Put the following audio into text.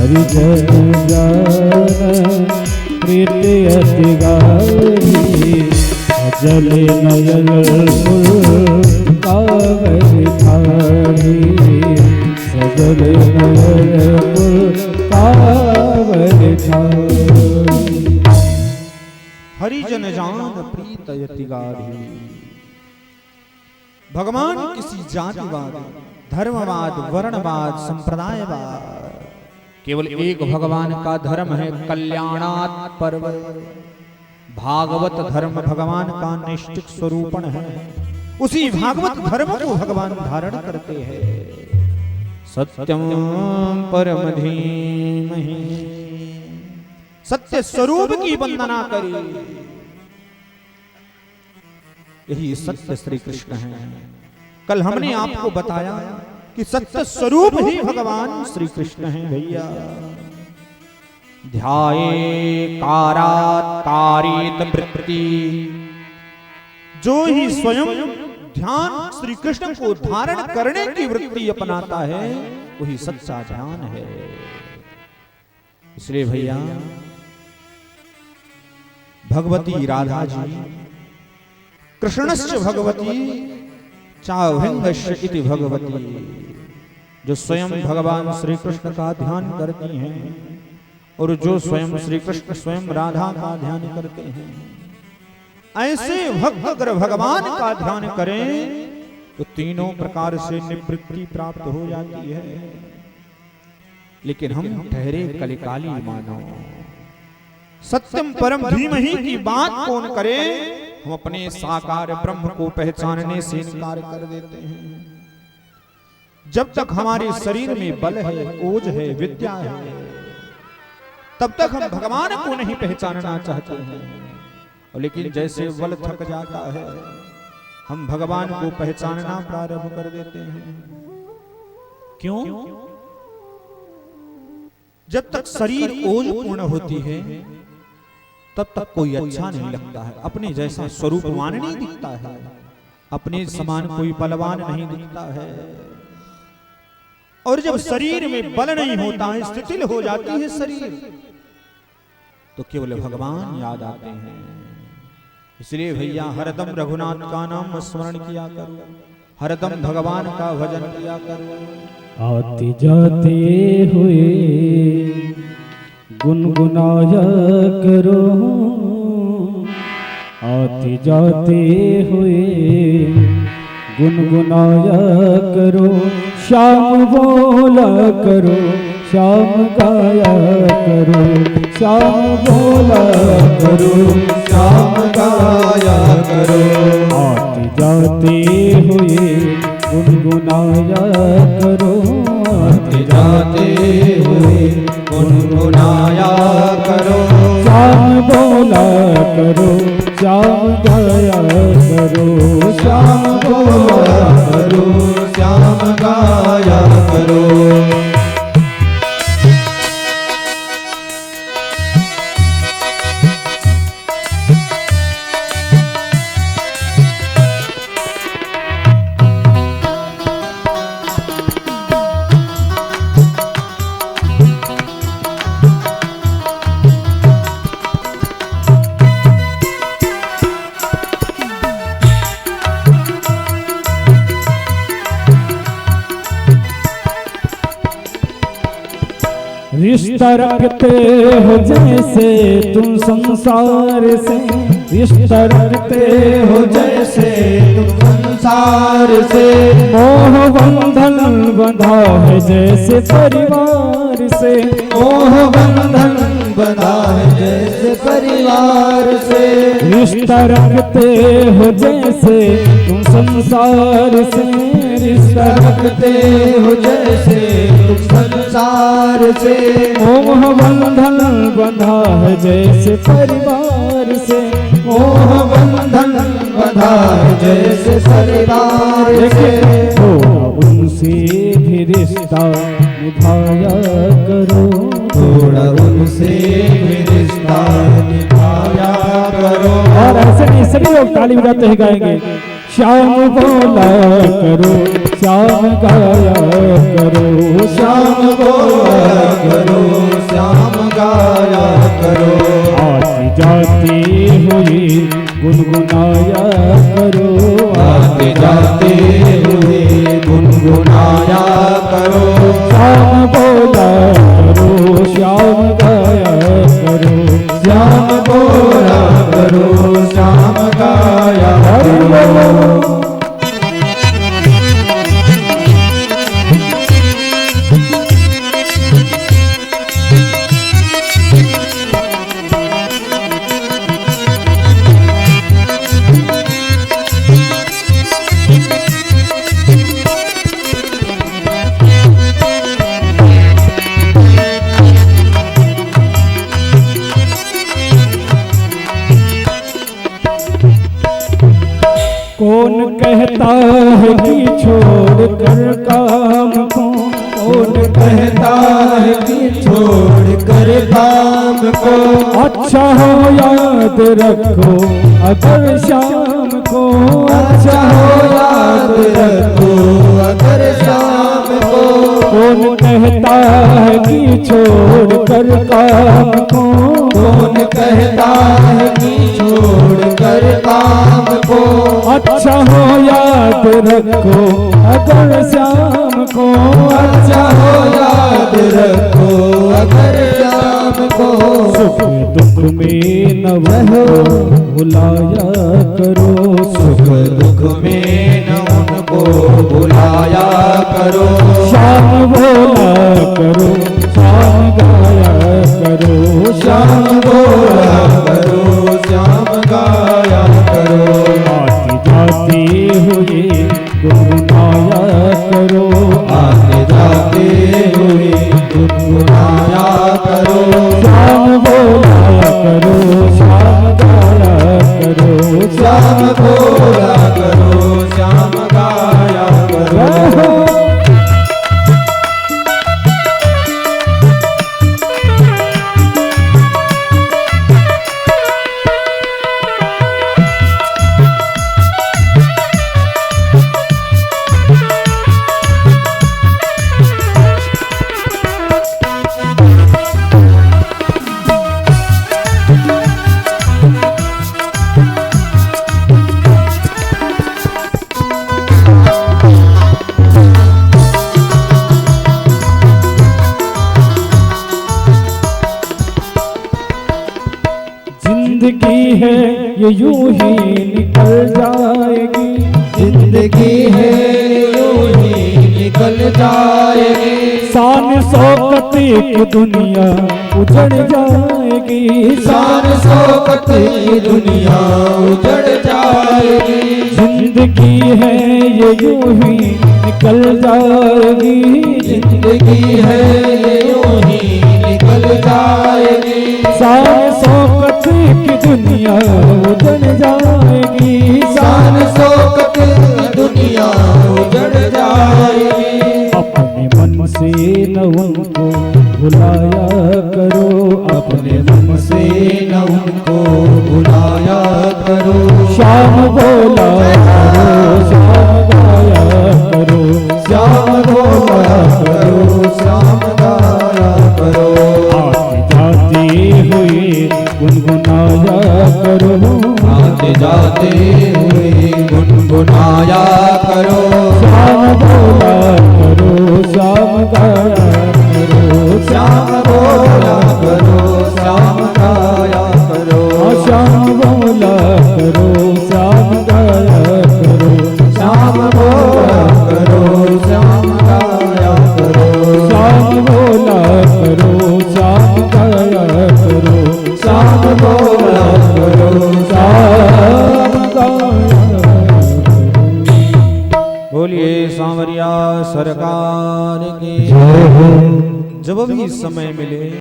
हरिजन जान प्रीति अति गारी जल नयल कावरी थारी सजल नयल कावरी थारी। हरिजन जान प्रीत अति गारी। भगवान किसी जातिवाद, धर्मवाद, वर्णवाद, संप्रदायवाद, केवल एक भगवान का धर्म है कल्याणात् परम। भागवत धर्म भगवान का निश्चित स्वरूपण है। उसी भागवत धर्म को भगवान धारण करते हैं। सत्यम परम धीमहि। सत्य स्वरूप की वंदना करी। यही सत्य श्री कृष्ण है। कल हमने आपको बताया कि सत्य स्वरूप ही भगवान श्री कृष्ण हैं भैया। ध्याये कारात् कारित वृत्ति। जो ही स्वयं ध्यान श्री कृष्ण को धारण करने की वृत्ति अपनाता है वही सच्चा ध्यान है। इसलिए भैया भगवती राधा जी कृष्णस्य भगवती चाभिंगस्य इति भगवती, जो स्वयं भगवान श्री कृष्ण का ध्यान करती हैं और जो स्वयं श्री कृष्ण स्वयं राधा का ध्यान करते हैं। ऐसे भक्त अगर भगवान का ध्यान करें तो तीनों प्रकार से निवृत्ति प्राप्त हो जाती है। लेकिन हम ठहरे कलिकाली मानव। सत्यम परम धीमहि की बात कौन करे? हम अपने साकार ब्रह्म को पहचानने से इनकार कर देते हैं। जब तक हमारे शरीर में बल है, ओज है, विद्या है, तब तक हम भगवान को नहीं पहचानना चाहते हैं। लेकिन जैसे बल थक जाता है हम भगवान को पहचानना प्रारंभ कर देते हैं। क्यों? जब तक शरीर ओज पूर्ण होती है तब तक कोई अच्छा नहीं लगता है। अपने जैसा स्वरूपवान नहीं दिखता है, अपने समान कोई बलवान नहीं दिखता है। और जब शरीर में बल नहीं होता है, शिथिल हो जाती है शरीर, तो केवल भगवान याद आते हैं। इसलिए भैया हरदम रघुनाथ का नाम स्मरण किया करो, हरदम भगवान का भजन किया करो। आते जाते हुए गुनगुनाया करो, आते जाते हुए गुनगुनाया करो। श्याम बोला करो, श्याम गाया करो, श्याम बोला करो, श्याम गाया करो। आते जाते हुए गुनगुनाया करो, आते जाते हुए गुनगुनाया करो। श्याम बोला करो, श्याम गाया करो, श्याम बोला करो, श्याम गाया करो। रिश्ता रखते हो जैसे तुम संसार से, रिश्ता रखते हो जैसे तुम संसार से। मोह बंधन बंधा है जैसे परिवार से, मोह बंधन बंधा है जैसे परिवार से। रिश्ता रखते हो जैसे तुम संसार से, रिश्ता रखते हो जैसे तुम संसार से। मोह बंधन बंधा है जैसे परिवार से, मोह बंधन बंधा है जैसे परिवार से। थोड़ा उनसे भी रिश्ता निभाया करो, थोड़ा उनसे भी रिश्ता निभाया करो। और ऐसे नहीं सभी लोग ताली बजाते ही गाएंगे। श्याम बोला करो, श्याम गाया करो, श्याम बोला करो, श्याम गाया करो। आती जाती हुई गुनगुनाया करो, आते जाते हुए गुनगुनाया करो। श्याम बोला करो, श्याम गाया करो, श्याम बोला करो, श्याम गाया करो। कौन कहता है कि छोड़ कर काम को, कौन कहता है कि छोड़ कर काम को। अच्छा हो याद रखो अगर शाम को, अच्छा हो याद रखो अगर शाम को। कौन कहता है कि छोड़ कर काम को, कौन कहता है कि छोड़ कर काम को। अच्छा हो याद रखो अगर शाम को, अच्छा हो याद रखो अगर शाम को। सुख दुख में न रहो भुलाया करो, सुख दुख में न उनको बुलाया करो। श्याम बोला करो, श्याम गाया करो, श्याम बोला करो, श्याम गाया करो। आती जाती हुई गुनगुनाया करो, आते जाते हुए गुनगुनाया करो। श्याम बोला करो, श्याम गाया करो, श्याम बोला करो, श्याम गाया करो। जिंदगी है ये यूं ही निकल जाएगी, जिंदगी है यूं ही निकल जाएगी। शान शौकत की दुनिया उजड़ जाएगी, शान शौकत की दुनिया उजड़ जाएगी। जिंदगी है ये यूं ही निकल जाएगी, जिंदगी है ये यूं ही निकल जाएगी। शान शौकत की दुनिया उजड़ जाएगी, शान शौकत की दुनिया उजड़ जाएगी। अपने मन से न उनको भुलाया करो, अपने मन से न उनको बुलाया करो। श्याम बोला करो, श्याम गाया करो, श्याम बोला करो, श्याम गाया करो। आती जाती हुई गुनगुनाया करो, आते जाते हुए गुनगुनाया करो। श्याम बोला करो, श्याम गाया करो, श्याम बोला करो, श्याम गाया करो। श्याम बोला करो, श्याम गाया करो, श्याम बोला करो, श्याम गाया करो। श्याम बोला करो, श्याम गाया करो, श्याम बोला करो, श्याम गाया करो। बोलिए सांवरिया सरकार की। जब भी समय मिले